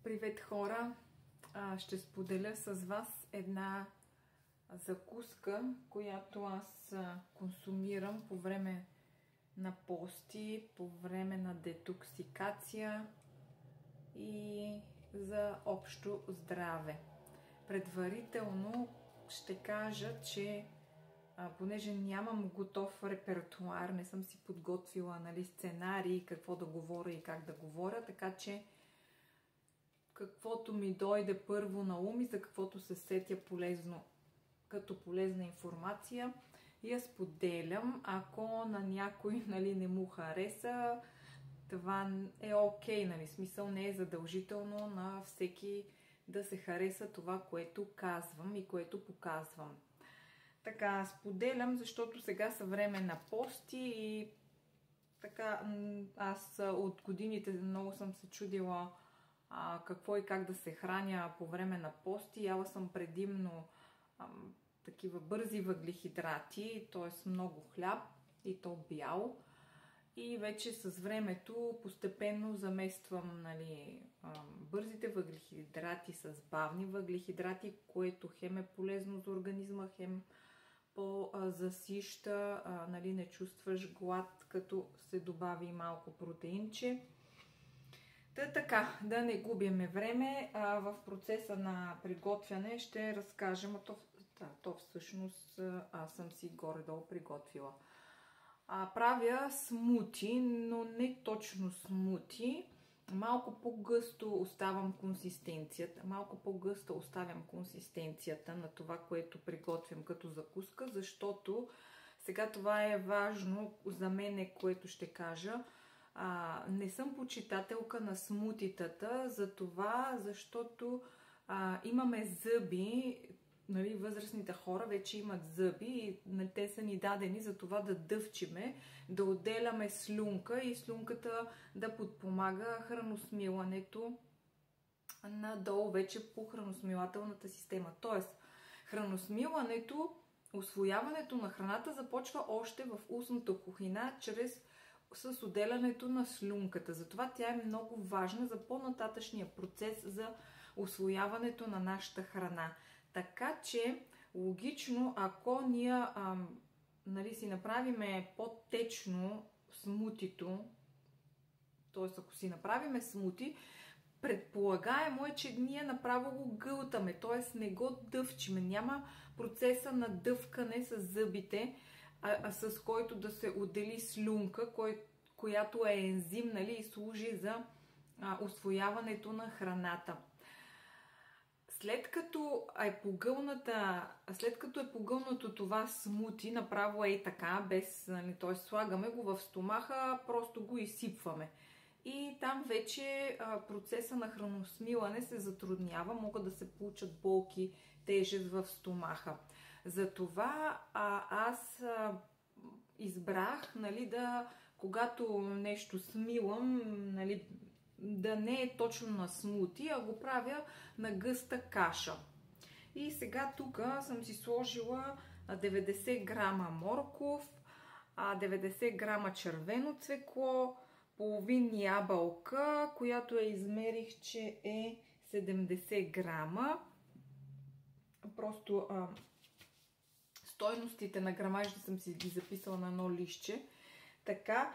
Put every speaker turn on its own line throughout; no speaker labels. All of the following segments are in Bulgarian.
Привет, хора! Ще споделя с вас една закуска, която аз консумирам по време на пости, по време на детоксикация и за общо здраве. Предварително ще кажа, че понеже нямам готов репертуар, не съм си подготвила сценарий, какво да говоря и как да говоря, така че каквото ми дойде първо на ум и за каквото се сетя полезно, като полезна информация, я споделям. Ако на някой не му хареса, това е окей, смисъл не е задължително на всеки да се хареса това, което казвам и което показвам. Така, споделям, защото сега са време на пости и така, аз от годините много съм се чудила какво и как да се храня по време на пости. Яла съм предимно такива бързи въглехидрати, т.е. много хляб и то бял. И вече с времето постепенно замествам бързите въглехидрати с бавни въглехидрати, което хем е полезно за организма, хем по-засища, не чувстваш глад, като се добави малко протеинче. Така, да не губяме време, в процеса на приготвяне ще разкажем, то всъщност аз съм си горе-долу приготвила. Правя смути, но не точно смути, малко по-гъсто оставям консистенцията, на това, което приготвям като закуска, защото сега това е важно за мен, което ще кажа. Не съм почитателка на смутитата, защото имаме зъби, възрастните хора вече имат зъби и те са ни дадени за това да дъвчиме, да отделяме слюнка и слюнката да подпомага храносмилането надолу вече по храносмилателната система. Тоест, храносмилането, усвояването на храната започва още в устната кухина, с отделянето на слюнката. Затова тя е много важна за по-нататъчния процес за усвояването на нашата храна. Така че, логично, ако ние си направиме по-течно смутито, т.е. ако си направиме смути, предполагаемо е, че ние направо го гълтаме, т.е. не го дъвчиме. Няма процеса на дъвкане с зъбите, с който да се отдели слюнка, която е ензим и служи за усвояването на храната. След като е погълнато това смути, направо е така, без, т.е. слагаме го в стомаха, просто го изсипваме. И там вече процеса на храносмилане се затруднява, могат да се получат болки, тежест в стомаха. Затова аз избрах, когато нещо смилам, да не е точно на смути, а го правя на гъста каша. И сега тук съм си сложила 90 грама морков, 90 грама червено цвекло, половин ябълка, която я измерих, че е 70 грама. Просто стойностите на грамажите съм си ги записала на едно листче. Така,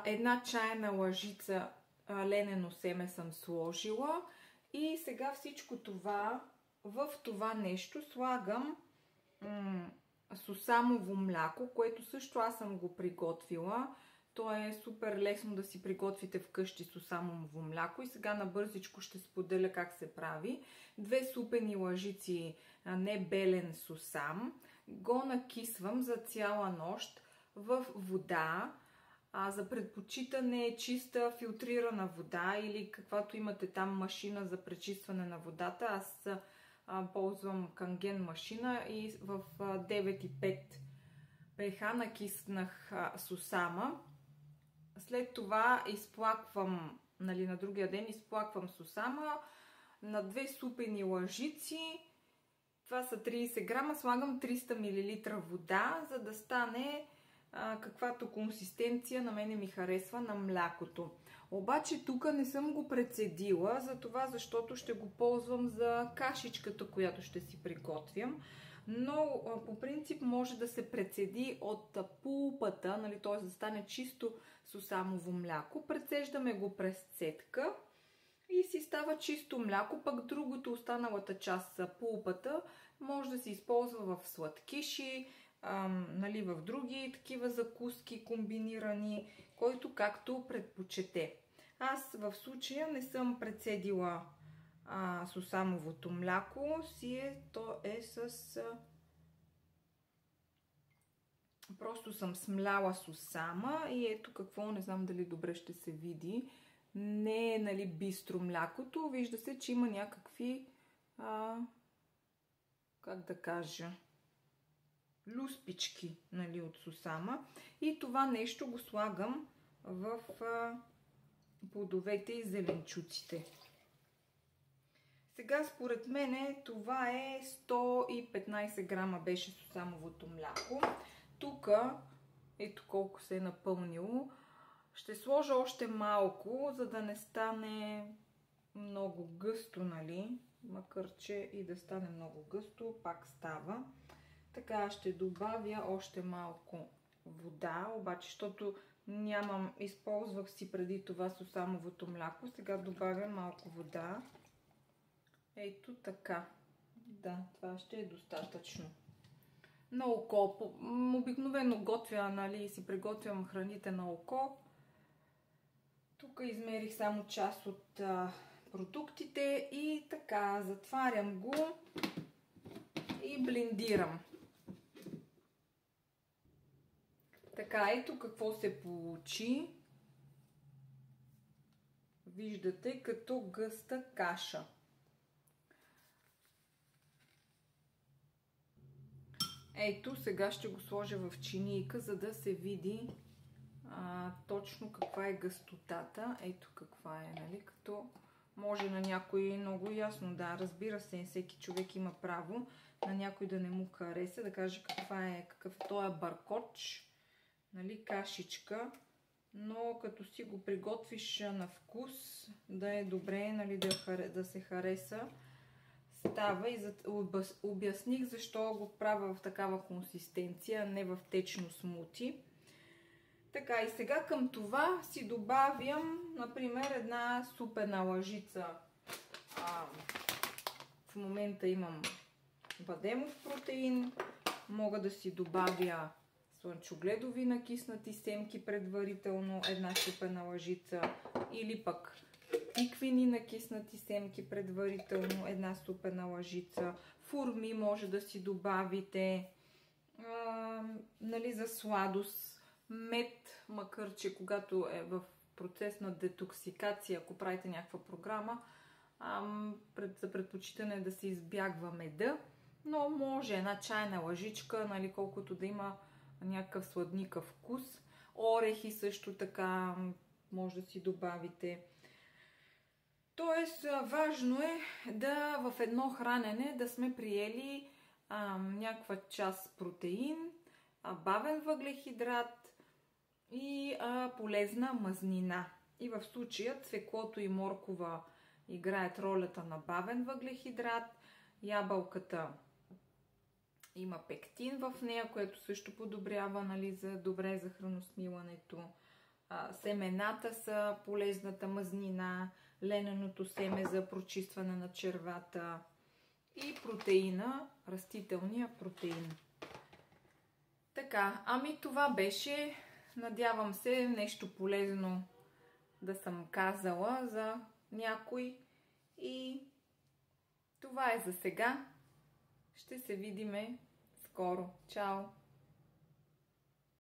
една чайна лъжица ленено семе съм сложила. И сега всичко това, в това нещо слагам сусамово мляко, което също аз съм го приготвила. То е супер лесно да си приготвите вкъщи сусамово мляко и сега набързичко ще споделя как се прави. 2 супени лъжици небелен сусам. Го накисвам за цяла нощ в вода. За предпочитане чиста филтрирана вода или каквато имате там машина за пречистване на водата. Аз ползвам Канген машина и в 9,5 pH накиснах сусама. След това изплаквам, на другия ден изплаквам сусама на 2 супени лъжици. Това са 30 грама. Слагам 300 мл вода, за да стане каквато консистенция на мене ми харесва на млякото. Обаче тук не съм го прецедила, защото ще го ползвам за кашичката, която ще си приготвям. Но по принцип може да се прецеди от пулпата, нали, т.е. да стане чисто сусамово мляко. Прецеждаме го през цедка и си става чисто мляко, пък другото, останалата част, пулпата, може да се използва в сладкиши, нали, в други такива закуски комбинирани, който както предпочете. Аз в случая не съм прецедила сусамовото мляко, то е с... Просто съм смляла сусама и ето какво, не знам дали добре ще се види. Не е, нали, бистро млякото, вижда се, че има някакви, как да кажа, люспички, нали, от сусама. И това нещо го слагам в плодовете и зеленчуците. Сега според мен това е 115 грама беше сусамовото мляко. Тук, ето колко се е напълнило. Ще сложа още малко, за да не стане много гъсто, нали? Макар че и да стане много гъсто, пак става. Така ще добавя още малко вода, обаче, защото използвах си преди това сусамовото мляко. Сега добавям малко вода. Ето така. Да, това ще е достатъчно. На око. Обикновено готвя, нали, си приготвям храните на око. Тук измерих само част от продуктите и така, затварям го и блендирам. Така, ето какво се получи. Виждате, като гъста каша. Ето, сега ще го сложа в чинийка, за да се види точно каква е гъстотата. Ето каква е, нали? Като може на някой много ясно, да, разбира се, всеки човек има право на някой да не му хареса, да каже какъв той е баркоч, нали, кашичка, но като си го приготвиш на вкус, да е добре, нали, да се хареса, става. И обясних защо го правя в такава консистенция, а не в течно смути. Така, и сега към това си добавям, например, една супена лъжица. В момента имам бадемов протеин. Мога да си добавя слънчогледови накиснати семки предварително, една супена лъжица, или пък тиквени накиснати семки предварително, една супена лъжица. Фурми може да си добавите, нали, за сладост. Мед, макар че когато е в процес на детоксикация, ако правите някаква програма, за предпочитане е да се избягва меда, но може една чайна лъжичка, нали, колкото да има някакъв сладникав вкус. Орехи също така може да си добавите. Тоест, важно е да в едно хранене да сме приели някаква част протеин, бавен въглехидрат и полезна мазнина. И в случая цвеклото и моркова играят ролята на бавен въглехидрат, ябълката има пектин в нея, което също подобрява, нали, добре за храносмилането. Семената са полезната мазнина, лененото семе за прочистване на червата и протеина, растителния протеин. Така, това беше. Надявам се нещо полезно да съм казала за някой. И това е за сега. Ще се видиме скоро. Чао!